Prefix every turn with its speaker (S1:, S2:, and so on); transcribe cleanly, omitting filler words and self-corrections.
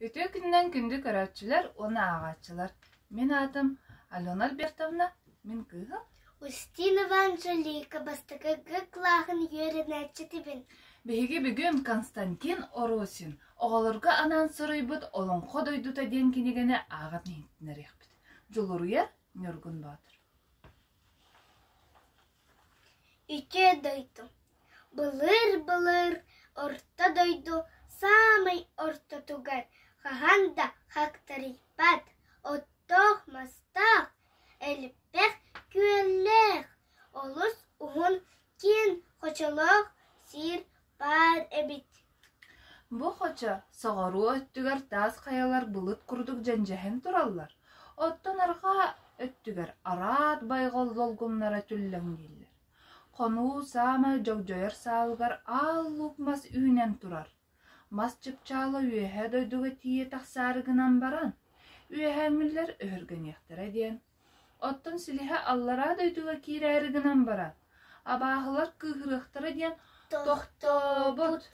S1: Öte günden gündü karatçılar, onu ağaççılar. Min adım Alona Albertovna, min kızım.
S2: Устинова Анжелика бастакага клахын йөренәче тибин.
S1: Беги бігін Константин Ороsin. Оғалырға анан сырыйбыт олон қодойдута ден кенегені ағат нейттінер яқпыт. Жолуруя Нөргін Батыр.
S2: Үке дойду. Былыр-былыр орта дойду, самый орта тугар. Хаганда хактарипат, оттох мастах, эліппех күеллех. Олус уғын кен хочалақ сир бар эбит.
S1: Бу хоча сағару өттігер тас қаялар бұлыт күрдік жәнжәхен тураллар. Оттан арға өттігер арат байғал золгумнара түлләң дейлер. Қону сама жау-жайыр сауығар ал лукмас үйнен турар. Мас чыпчалы үйе дойдуға тие тақсарығынан баран. Үйәңілер өрген ектір әден. Оттан сіліхе аллара дойдуға кері әрігінен баран. Абағылар кығырықтыр әден тоқты бұд.